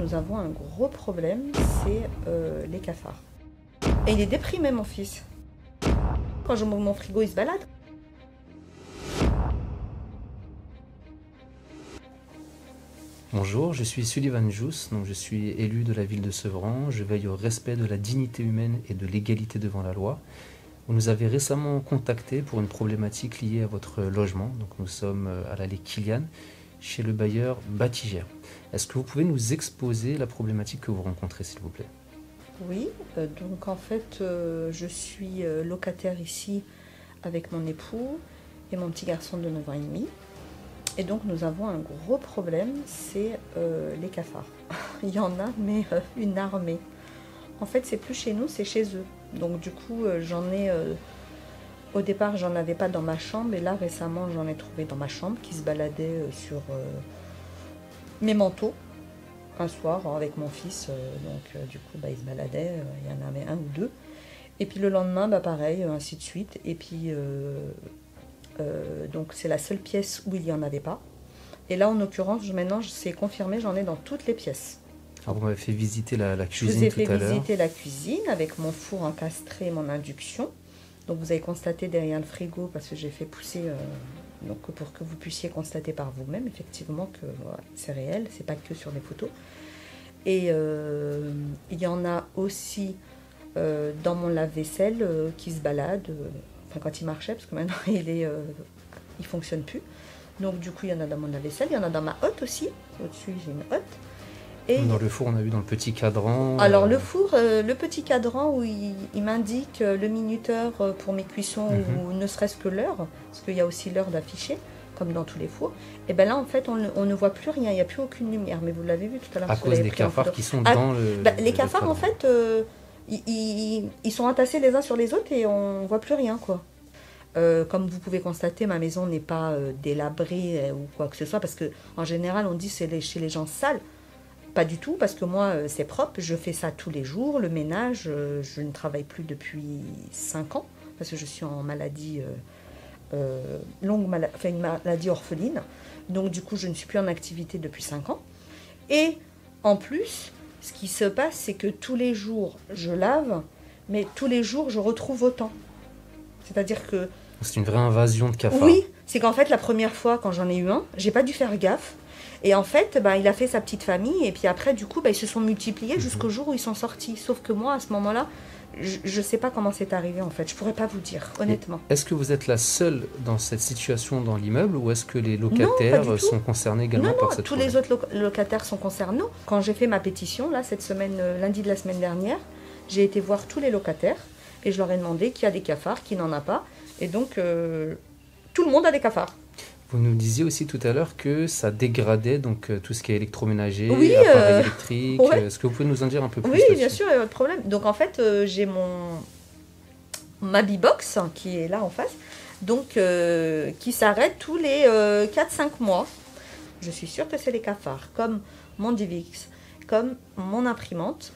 nous avons un gros problème, c'est les cafards. Et il est déprimé, mon fils. Quand je m'ouvre mon frigo, il se balade. Bonjour, je suis Sullivan Jousse, donc je suis élu de la ville de Sevran. Je veille au respect de la dignité humaine et de l'égalité devant la loi. Vous nous avez récemment contacté pour une problématique liée à votre logement. Donc nous sommes à l'allée Kilian, chez le bailleur Batigère. Est-ce que vous pouvez nous exposer la problématique que vous rencontrez, s'il vous plaît? Oui, donc en fait, je suis locataire ici avec mon époux et mon petit garçon de 9 ans et demi. Et donc nous avons un gros problème, c'est les cafards. Il y en a, mais une armée. En fait, c'est plus chez nous, c'est chez eux. Donc du coup, j'en ai... au départ, j'en avais pas dans ma chambre, et là, récemment, j'en ai trouvé dans ma chambre, qui se baladait sur mes manteaux, un soir, avec mon fils. Donc du coup, il se baladait, il y en avait un ou deux. Et puis le lendemain, pareil, ainsi de suite. Et puis... donc c'est la seule pièce où il n'y en avait pas. Et là, en l'occurrence, maintenant, c'est confirmé, j'en ai dans toutes les pièces. Alors vous m'avez fait visiter la cuisine tout à l'heure. Je vous ai fait visiter la cuisine avec mon four encastré et mon induction. Donc vous avez constaté derrière le frigo, parce que j'ai fait pousser, donc pour que vous puissiez constater par vous-même, effectivement, que voilà, c'est réel, c'est pas que sur les photos. Et il y en a aussi dans mon lave-vaisselle qui se balade. Quand il marchait, parce que maintenant il fonctionne plus. Donc du coup, il y en a dans mon lave-vaisselle, il y en a dans ma hotte aussi. Au-dessus, j'ai une hotte. Et dans le four, on a vu dans le petit cadran. Alors le four, le petit cadran où il m'indique le minuteur pour mes cuissons, ou ne serait-ce que l'heure, parce qu'il y a aussi l'heure d'afficher, comme dans tous les fours. Et bien là, en fait, on ne voit plus rien, il n'y a plus aucune lumière. Mais vous l'avez vu tout à l'heure. À cause des cafards qui sont dans le... les cafards, en fait... Ils sont entassés les uns sur les autres et on voit plus rien, quoi. Comme vous pouvez constater, ma maison n'est pas délabrée ou quoi que ce soit, parce que en général on dit c'est chez les gens sales. Pas du tout, parce que moi c'est propre, je fais ça tous les jours. Le ménage, je ne travaille plus depuis 5 ans, parce que je suis en maladie une maladie orpheline. Donc du coup je ne suis plus en activité depuis 5 ans. Et en plus, ce qui se passe, c'est que tous les jours, je lave, mais tous les jours, je retrouve autant. C'est-à-dire que... C'est une vraie invasion de cafards. Oui, c'est qu'en fait, la première fois, quand j'en ai eu un, j'ai pas dû faire gaffe. Et en fait, il a fait sa petite famille, et puis après, du coup, ils se sont multipliés jusqu'au jour où ils sont sortis. Sauf que moi, à ce moment-là, je sais pas comment c'est arrivé, en fait. Je pourrais pas vous dire, honnêtement. Est-ce que vous êtes la seule dans cette situation dans l'immeuble, ou est-ce que les locataires sont concernés également par cette tous les autres locataires sont concernés. Quand j'ai fait ma pétition, là, cette semaine, lundi de la semaine dernière, j'ai été voir tous les locataires, et je leur ai demandé qui a des cafards, qui n'en a pas. Et donc, tout le monde a des cafards. Vous nous disiez aussi tout à l'heure que ça dégradait donc tout ce qui est électroménager, oui, appareil électrique. Ouais. Est-ce que vous pouvez nous en dire un peu plus? Oui, bien sûr, il n'y a pas de problème. Donc en fait, j'ai ma B-Box qui est là en face, donc qui s'arrête tous les 4-5 mois. Je suis sûre que c'est les cafards, comme mon Divix, comme mon imprimante.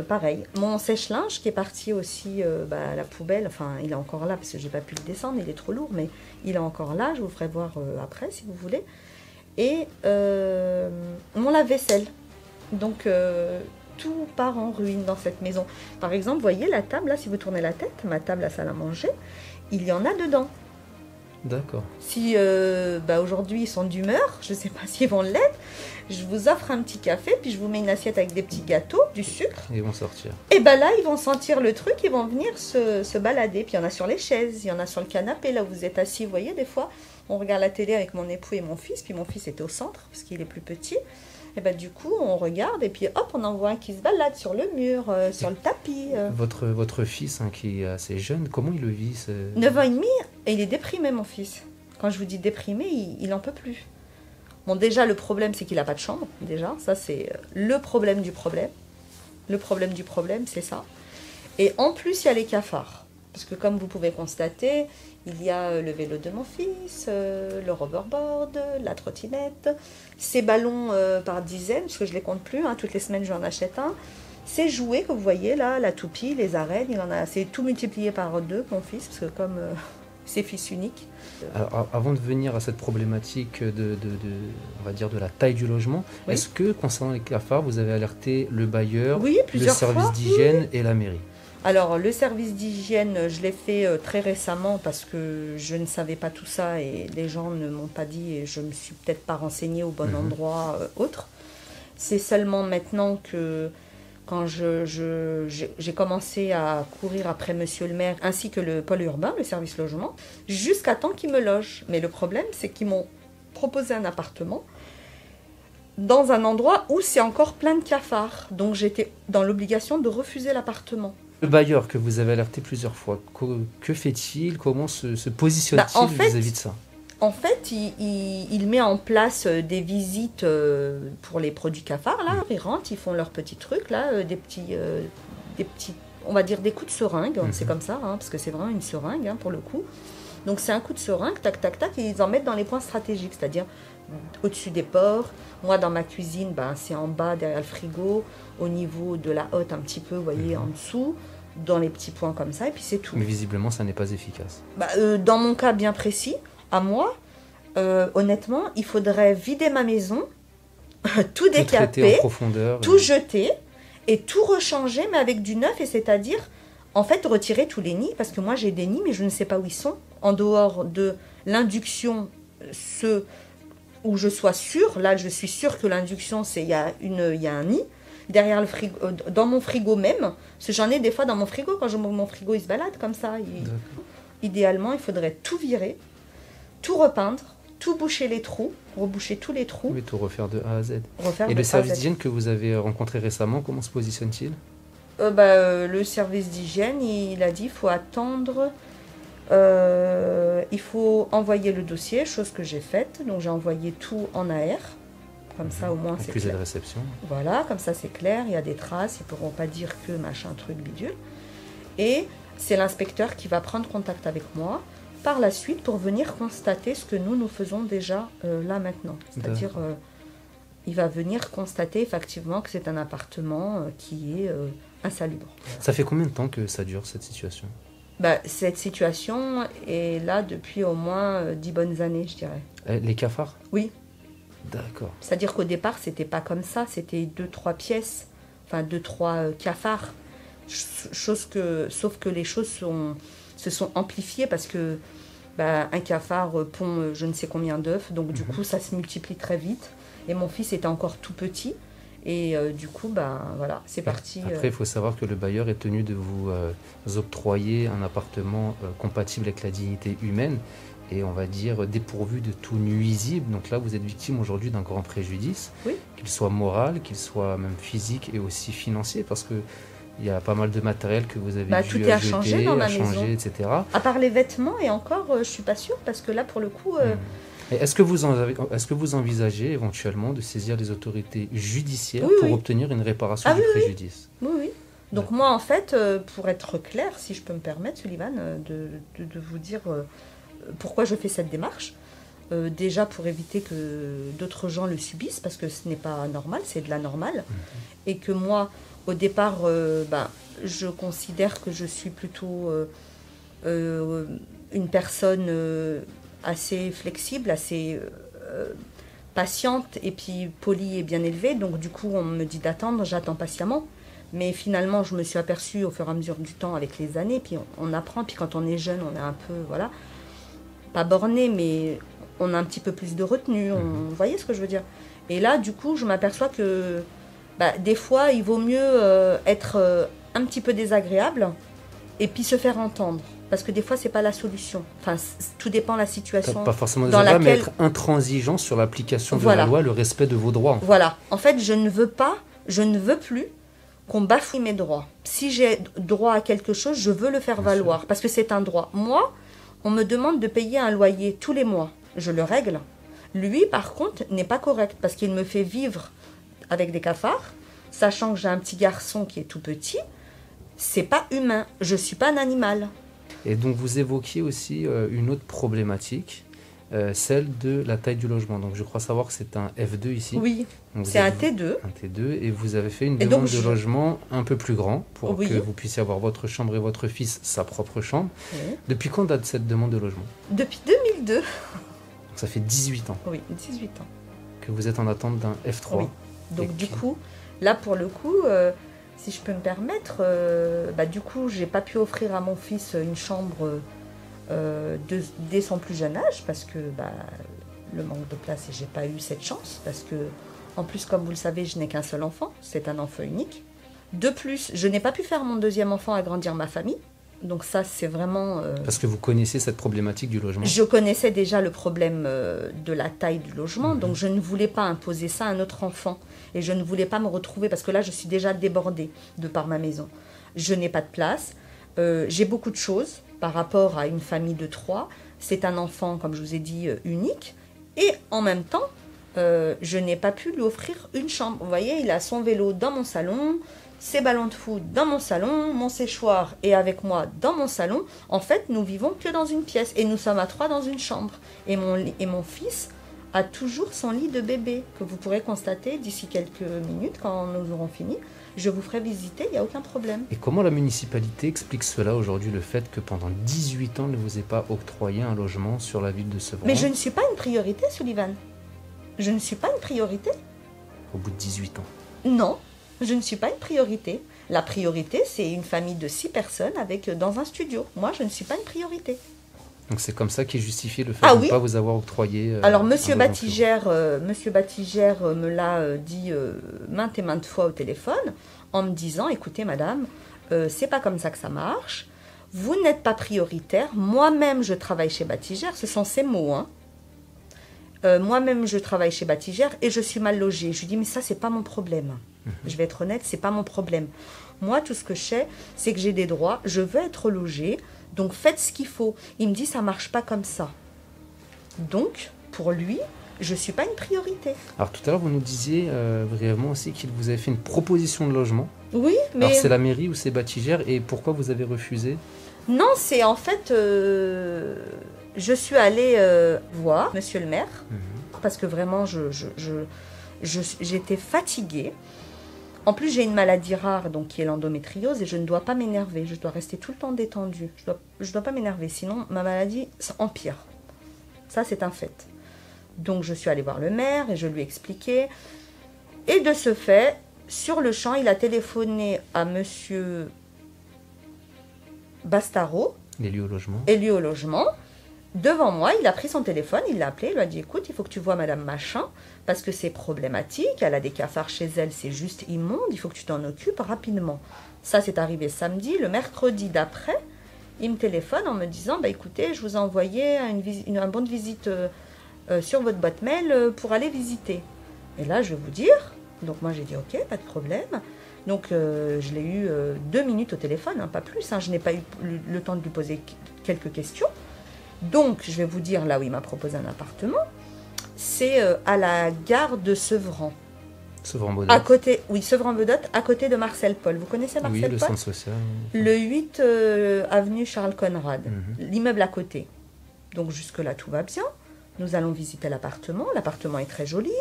Pareil, mon sèche-linge qui est parti aussi à la poubelle, enfin il est encore là parce que j'ai pas pu le descendre, il est trop lourd, mais il est encore là, je vous ferai voir après si vous voulez. Et mon lave-vaisselle, donc tout part en ruine dans cette maison. Par exemple, vous voyez la table là, si vous tournez la tête, ma table à salle à manger, il y en a dedans. D'accord. Si aujourd'hui ils sont d'humeur, je ne sais pas s'ils vont l'être, je vous offre un petit café, puis je vous mets une assiette avec des petits gâteaux, du sucre. Et ils vont sortir. Et là, ils vont sentir le truc, ils vont venir se balader. Puis il y en a sur les chaises, il y en a sur le canapé, là où vous êtes assis, vous voyez, des fois, on regarde la télé avec mon époux et mon fils, puis mon fils était au centre, parce qu'il est plus petit. Et du coup, on regarde, et puis hop, on en voit un qui se balade sur le mur, sur le tapis. Votre fils, qui est assez jeune, comment il le vit 9 ans et demi, et il est déprimé, mon fils. Quand je vous dis déprimé, il n'en peut plus. Bon, déjà, le problème, c'est qu'il n'a pas de chambre, déjà. Ça, c'est le problème du problème. Le problème du problème, c'est ça. Et en plus, il y a les cafards. Parce que comme vous pouvez constater, il y a le vélo de mon fils, le hoverboard, la trottinette, ces ballons par dizaines, parce que je ne les compte plus, toutes les semaines j'en achète un. Ces jouets que vous voyez là, la toupie, les arènes, il en a, c'est tout multiplié par 2, mon fils, parce que comme c'est fils unique. Alors, avant de venir à cette problématique on va dire de la taille du logement, Oui. est-ce que concernant les cafards, vous avez alerté le bailleur, Oui, le plusieurs service fois. d'hygiène et la mairie? Alors, le service d'hygiène, je l'ai fait très récemment parce que je ne savais pas tout ça et les gens ne m'ont pas dit et je ne me suis peut-être pas renseignée au bon endroit autre. C'est seulement maintenant que quand j'ai commencé à courir après monsieur le maire ainsi que le pôle urbain, le service logement, jusqu'à temps qu'ils me logent. Mais le problème, c'est qu'ils m'ont proposé un appartement dans un endroit où c'est encore plein de cafards. Donc j'étais dans l'obligation de refuser l'appartement. Le bailleur que vous avez alerté plusieurs fois, que fait-il? Comment se positionne-t-il en fait, vis-à-vis de ça? En fait, il met en place des visites pour les produits cafards. Là, ils rentrent, ils font leurs petits trucs, là, des petits, on va dire des coups de seringue, c'est comme ça, hein, parce que c'est vraiment une seringue hein, pour le coup. Donc c'est un coup de seringue, tac, tac, tac, et ils en mettent dans les points stratégiques, c'est-à-dire au-dessus des ports. Moi, dans ma cuisine, c'est en bas, derrière le frigo, au niveau de la hotte, un petit peu, vous voyez, en dessous, dans les petits points comme ça, et puis c'est tout. Mais visiblement, ça n'est pas efficace. Dans mon cas bien précis, à moi, honnêtement, il faudrait vider ma maison, tout décaper, en profondeur, tout jeter et tout rechanger, mais avec du neuf, et c'est-à-dire, en fait, retirer tous les nids, parce que moi j'ai des nids, mais je ne sais pas où ils sont, en dehors de l'induction, ceux où je sois sûre, là je suis sûre que l'induction, il y a un nid, derrière le frigo, dans mon frigo même, parce que j'en ai des fois dans mon frigo, quand mon frigo il se balade comme ça, idéalement il faudrait tout virer, tout repeindre, tout boucher les trous, reboucher tous les trous. Oui, tout refaire de A à Z. Et le service d'hygiène que vous avez rencontré récemment, comment se positionne-t-il? Le service d'hygiène, il a dit qu'il faut attendre, il faut envoyer le dossier, chose que j'ai faite. Donc j'ai envoyé tout en AR, comme ça au moins c'est accusé clair. de réception. Voilà, comme ça c'est clair, il y a des traces, ils ne pourront pas dire que machin, truc, bidule. Et c'est l'inspecteur qui va prendre contact avec moi par la suite pour venir constater ce que nous faisons déjà là maintenant. C'est-à-dire, il va venir constater effectivement que c'est un appartement qui est insalubre. Ça fait combien de temps que ça dure cette situation? Cette situation est là depuis au moins 10 bonnes années, je dirais. Les cafards? Oui. D'accord. C'est-à-dire qu'au départ, c'était pas comme ça, c'était 2-3 pièces, enfin 2-3 cafards. Sauf que les choses se sont amplifiées parce que un cafard pond je ne sais combien d'œufs, donc du coup ça se multiplie très vite. Et mon fils était encore tout petit, et du coup voilà, c'est parti. Après, il faut savoir que le bailleur est tenu de vous octroyer un appartement compatible avec la dignité humaine et on va dire dépourvu de tout nuisible. Donc là, vous êtes victime aujourd'hui d'un grand préjudice, oui. Qu'il soit moral, qu'il soit même physique et aussi financier, parce que il y a pas mal de matériel que vous avez dû tout est à changer dans ma maison, etc. À part les vêtements, et encore, je suis pas sûre, parce que là, pour le coup... Et est-ce que vous envisagez éventuellement de saisir les autorités judiciaires pour obtenir une réparation du préjudice? Oui. Donc moi, en fait, pour être clair, si je peux me permettre, Sullivan, de vous dire pourquoi je fais cette démarche. Déjà pour éviter que d'autres gens le subissent, parce que ce n'est pas normal, c'est de la normale. Et que moi... Au départ, je considère que je suis plutôt une personne assez flexible, assez patiente et puis polie et bien élevée. Donc du coup, on me dit d'attendre, j'attends patiemment. Mais finalement, je me suis aperçue au fur et à mesure du temps avec les années, puis on apprend, puis quand on est jeune, on est un peu, voilà, pas borné, mais on a un petit peu plus de retenue, vous voyez ce que je veux dire? Et là, du coup, je m'aperçois que des fois, il vaut mieux être un petit peu désagréable et puis se faire entendre. Parce que des fois, c'est pas la solution. Enfin, tout dépend de la situation. Pas forcément désagréable, mais être intransigeant sur l'application de la loi, le respect de vos droits. Voilà. En fait, je ne veux plus qu'on bafoue mes droits. Si j'ai droit à quelque chose, je veux le faire valoir. Parce que c'est un droit. Moi, on me demande de payer un loyer tous les mois. Je le règle. Lui, par contre, n'est pas correct parce qu'il me fait vivre avec des cafards, sachant que j'ai un petit garçon qui est tout petit, c'est pas humain, je suis pas un animal. Et donc vous évoquiez aussi une autre problématique, celle de la taille du logement. Donc je crois savoir que c'est un F2 ici. Oui, Donc, vous c'est un avez T2. Un T2 et vous avez fait une Et demande donc, de logement un peu plus grand pour Oui. que vous puissiez avoir votre chambre et votre fils sa propre chambre. Oui. Depuis quand date cette demande de logement? Depuis 2002. Donc ça fait 18 ans Oui, 18 ans. que vous êtes en attente d'un F3. Oui. Donc Et du qui- coup, là pour le coup, si je peux me permettre, du coup, j'ai pas pu offrir à mon fils une chambre dès son plus jeune âge parce que le manque de place et j'ai pas eu cette chance parce que en plus, comme vous le savez, je n'ai qu'un seul enfant, c'est un enfant unique. De plus, je n'ai pas pu faire mon deuxième enfant agrandir ma famille. Donc ça, c'est vraiment... Parce que vous connaissez cette problématique du logement. Je connaissais déjà le problème de la taille du logement, Mhm. donc je ne voulais pas imposer ça à un autre enfant. Et je ne voulais pas me retrouver, parce que là, je suis déjà débordée de par ma maison. Je n'ai pas de place. J'ai beaucoup de choses par rapport à une famille de 3. C'est un enfant, comme je vous ai dit, unique. Et en même temps, je n'ai pas pu lui offrir une chambre. Vous voyez, il a son vélo dans mon salon, ses ballons de foot dans mon salon, mon séchoir est avec moi dans mon salon. En fait, nous vivons que dans une pièce et nous sommes à 3 dans une chambre. Et mon fils a toujours son lit de bébé que vous pourrez constater d'ici quelques minutes quand nous aurons fini. Je vous ferai visiter, il n'y a aucun problème. Et comment la municipalité explique cela aujourd'hui, le fait que pendant 18 ans, ne vous ait pas octroyé un logement sur la ville de Sevran? Mais je ne suis pas une priorité, Sullivan. Je ne suis pas une priorité. Au bout de 18 ans. Non, je ne suis pas une priorité. La priorité, c'est une famille de 6 personnes dans un studio. Moi, je ne suis pas une priorité. Donc c'est comme ça qu'est justifié le fait Ah de ne oui. pas vous avoir octroyé. Alors, un Monsieur logement Batigère, me l'a dit maintes et maintes fois au téléphone, en me disant, écoutez, madame, c'est pas comme ça que ça marche. Vous n'êtes pas prioritaire. Moi-même, je travaille chez Batigère. Ce sont ces mots, hein. Moi-même, je travaille chez Batigère et je suis mal logée. Je lui dis, mais ça, c'est pas mon problème. Je vais être honnête, c'est pas mon problème. Moi, tout ce que je sais, c'est que j'ai des droits. Je veux être logée. Donc, faites ce qu'il faut. Il me dit, ça marche pas comme ça. Donc, pour lui, je suis pas une priorité. Alors tout à l'heure, vous nous disiez brièvement aussi qu'il vous avait fait une proposition de logement. Oui, mais... Alors c'est la mairie ou c'est Batigère et pourquoi vous avez refusé? Non, c'est en fait... je suis allée voir Monsieur le maire parce que vraiment, j'étais fatiguée. En plus, j'ai une maladie rare, donc qui est l'endométriose, et je ne dois pas m'énerver. Je dois rester tout le temps détendue. Je dois pas m'énerver, sinon ma maladie empire. Ça, c'est un fait. Donc, je suis allée voir le maire et je lui ai expliqué. Et de ce fait, sur le champ, il a téléphoné à Monsieur Bastaro, L'élu au logement. élu au logement. Devant moi, il a pris son téléphone, il l'a appelé, il lui a dit, écoute, il faut que tu vois Madame Machin, parce que c'est problématique, elle a des cafards chez elle, c'est juste immonde, il faut que tu t'en occupes rapidement. Ça, c'est arrivé samedi. Le mercredi d'après, il me téléphone en me disant, écoutez, je vous ai envoyé un bon de visite sur votre boîte mail pour aller visiter. Et là, je vais vous dire, donc moi j'ai dit, ok, pas de problème. Donc je l'ai eu 2 minutes au téléphone, pas plus, je n'ai pas eu le temps de lui poser quelques questions. Donc, je vais vous dire là où il m'a proposé un appartement. C'est à la gare de Sevran. Sevran-Beaudet. À côté, oui, Sevran-Beaudet, à côté de Marcel Paul. Vous connaissez Marcel Oui, Paul? le centre social. Le 8 avenue Charles Conrad, l'immeuble à côté. Donc, jusque-là, tout va bien. Nous allons visiter l'appartement. L'appartement est très joli.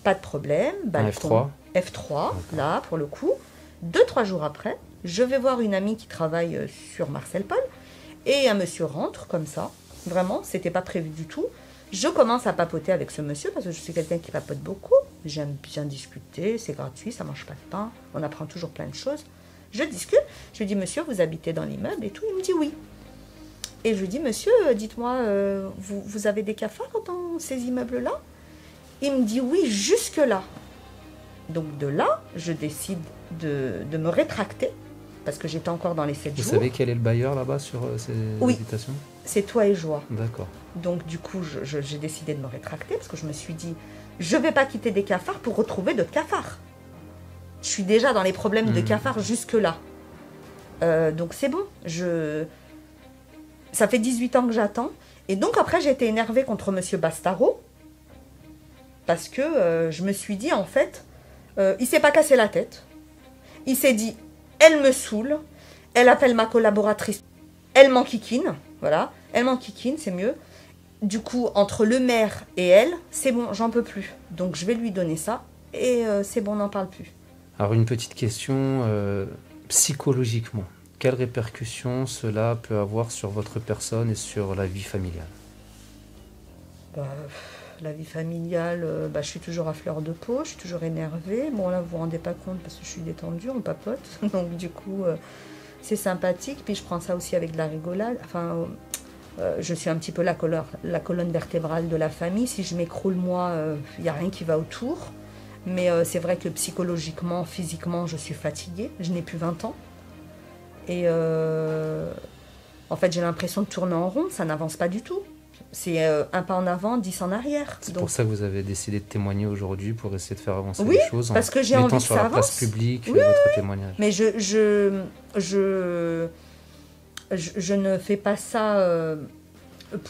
Pas de problème. Balcon. F3. F3, là, pour le coup. 2-3 jours après, je vais voir une amie qui travaille sur Marcel Paul. Et un monsieur rentre comme ça. Vraiment, c'était pas prévu du tout. Je commence à papoter avec ce monsieur parce que je suis quelqu'un qui papote beaucoup. J'aime bien discuter, c'est gratuit, ça mange pas de pain. On apprend toujours plein de choses. Je discute. Je lui dis, monsieur, vous habitez dans l'immeuble et tout. Il me dit oui. Et je lui dis, monsieur, dites-moi, vous avez des cafards dans ces immeubles-là? Il me dit oui, jusque-là. Donc de là, je décide de me rétracter. Parce que j'étais encore dans les 7 jours. Vous savez quel est le bailleur là-bas sur ces habitations? C'est Toi et Joie. D'accord. Donc du coup, j'ai décidé de me rétracter parce que je me suis dit, je ne vais pas quitter des cafards pour retrouver d'autres cafards. Je suis déjà dans les problèmes de cafards jusque-là. Donc c'est bon. Ça fait 18 ans que j'attends. Et donc après, j'ai été énervée contre Monsieur Bastaro. Parce que je me suis dit, en fait, il s'est pas cassé la tête. Il s'est dit, elle me saoule, elle appelle ma collaboratrice, elle m'enquiquine, voilà, elle m'enquiquine, c'est mieux. du coup, entre le maire et elle, c'est bon, j'en peux plus. Donc je vais lui donner ça et c'est bon, on n'en parle plus. Alors une petite question, psychologiquement, quelles répercussions cela peut avoir sur votre personne et sur la vie familiale? Bah, la vie familiale, je suis toujours à fleur de peau, je suis toujours énervée. Bon, là, vous vous rendez pas compte parce que je suis détendue, on papote. Donc, du coup, c'est sympathique. Puis, je prends ça aussi avec de la rigolade. Enfin, je suis un petit peu la colonne vertébrale de la famille. Si je m'écroule, moi, il n'y a rien qui va autour. Mais c'est vrai que psychologiquement, physiquement, je suis fatiguée. Je n'ai plus 20 ans. Et en fait, j'ai l'impression de tourner en rond. Ça n'avance pas du tout. C'est un pas en avant, 10 en arrière. C'est Donc, pour ça que vous avez décidé de témoigner aujourd'hui pour essayer de faire avancer oui, les choses parce que j'ai en envie mettant que sur ça la place avance. publique Oui, votre témoignage. mais je ne fais pas ça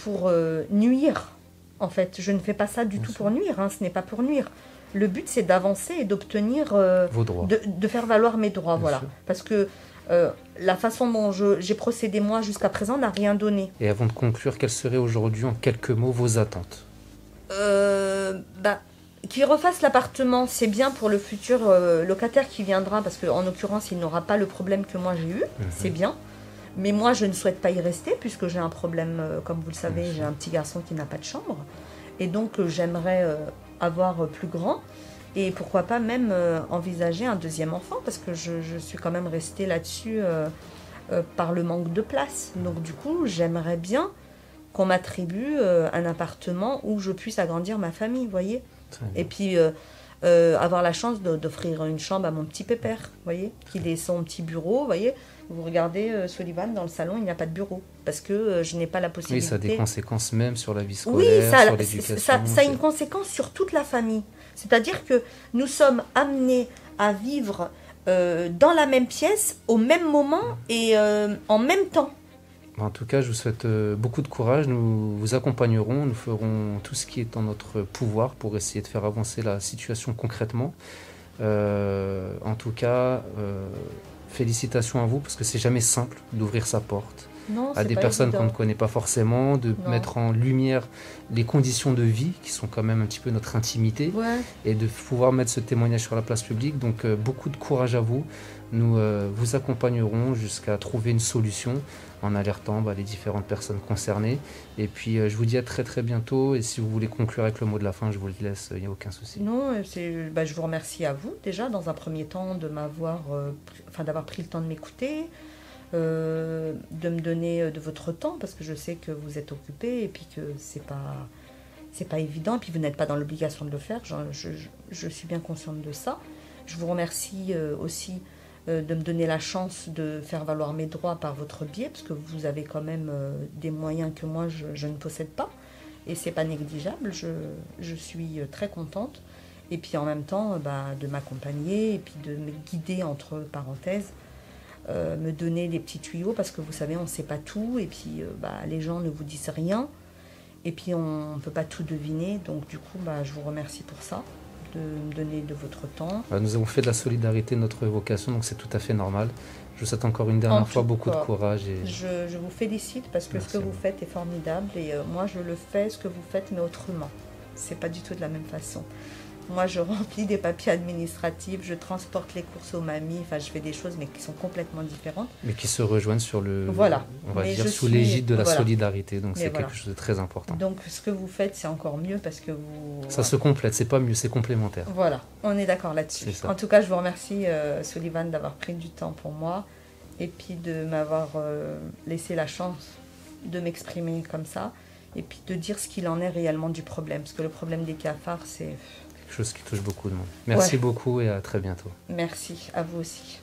pour nuire, en fait. Je ne fais pas ça du Bien tout sûr. pour nuire, hein. Ce n'est pas pour nuire. Le but, c'est d'avancer et d'obtenir, Vos droits. de faire valoir mes droits, Bien voilà. sûr. Parce que la façon dont j'ai procédé moi jusqu'à présent n'a rien donné. Et avant de conclure, quelles seraient aujourd'hui en quelques mots vos attentes? Qu'il refasse l'appartement, c'est bien pour le futur locataire qui viendra, parce qu'en l'occurrence, il n'aura pas le problème que moi j'ai eu, c'est bien. Mais moi, je ne souhaite pas y rester, puisque j'ai un problème, comme vous le savez, Bien sûr. j'ai un petit garçon qui n'a pas de chambre. Et donc, j'aimerais avoir plus grand. Et pourquoi pas même envisager un deuxième enfant, parce que je suis quand même restée là-dessus par le manque de place. Donc du coup, j'aimerais bien qu'on m'attribue un appartement où je puisse agrandir ma famille, vous voyez. Très bien. Et puis avoir la chance d'offrir une chambre à mon petit pépère, vous voyez, qu'il ait son petit bureau, vous voyez. Vous regardez Sullivan, dans le salon, il n'y a pas de bureau, parce que je n'ai pas la Oui, possibilité. ça a des conséquences même sur la vie Oui, scolaire, sur l'éducation. ça a une conséquence sur toute la famille. C'est-à-dire que nous sommes amenés à vivre dans la même pièce, au même moment et en même temps. En tout cas, je vous souhaite beaucoup de courage. Nous vous accompagnerons. Nous ferons tout ce qui est en notre pouvoir pour essayer de faire avancer la situation concrètement. En tout cas, félicitations à vous parce que c'est jamais simple d'ouvrir sa porte Non, à c'est des pas personnes qu'on évident. ne connaît pas forcément, de Non. mettre en lumière les conditions de vie qui sont quand même un petit peu notre intimité Ouais. et de pouvoir mettre ce témoignage sur la place publique. Donc beaucoup de courage à vous. Nous vous accompagnerons jusqu'à trouver une solution en alertant les différentes personnes concernées. Et puis je vous dis à très très bientôt. Et si vous voulez conclure avec le mot de la fin, je vous le laisse, il n'y a aucun souci. Non, je vous remercie à vous déjà dans un premier temps de m'avoir, d'avoir pris le temps de m'écouter, de me donner de votre temps parce que je sais que vous êtes occupé et puis que c'est pas évident et puis vous n'êtes pas dans l'obligation de le faire. Je suis bien consciente de ça. Je vous remercie aussi de me donner la chance de faire valoir mes droits par votre biais parce que vous avez quand même des moyens que moi je ne possède pas et c'est pas négligeable. Je suis très contente. Et puis en même temps, de m'accompagner et puis de me guider entre parenthèses, me donner des petits tuyaux parce que vous savez, on ne sait pas tout et puis les gens ne vous disent rien et puis on ne peut pas tout deviner. Donc du coup, je vous remercie pour ça, de me donner de votre temps. Nous avons fait de la solidarité notre vocation, donc c'est tout à fait normal. Je vous souhaite encore une dernière fois beaucoup de courage. Et... Je vous félicite parce que ce que vous faites est formidable et moi je le fais, ce que vous faites, mais autrement. C'est pas du tout de la même façon. Moi, je remplis des papiers administratifs, je transporte les courses aux mamies, je fais des choses mais qui sont complètement différentes. Mais qui se rejoignent sur le, voilà. on va dire, sous l'égide de la solidarité, donc c'est voilà. quelque chose de très important. Donc, ce que vous faites, c'est encore mieux parce que Ça se complète, c'est pas mieux, c'est complémentaire. Voilà, on est d'accord là-dessus. En tout cas, je vous remercie, Sullivan, d'avoir pris du temps pour moi et puis de m'avoir laissé la chance de m'exprimer comme ça et puis de dire ce qu'il en est réellement du problème. Parce que le problème des cafards, c'est... chose qui touche beaucoup de monde. Merci beaucoup et à très bientôt. Merci, à vous aussi.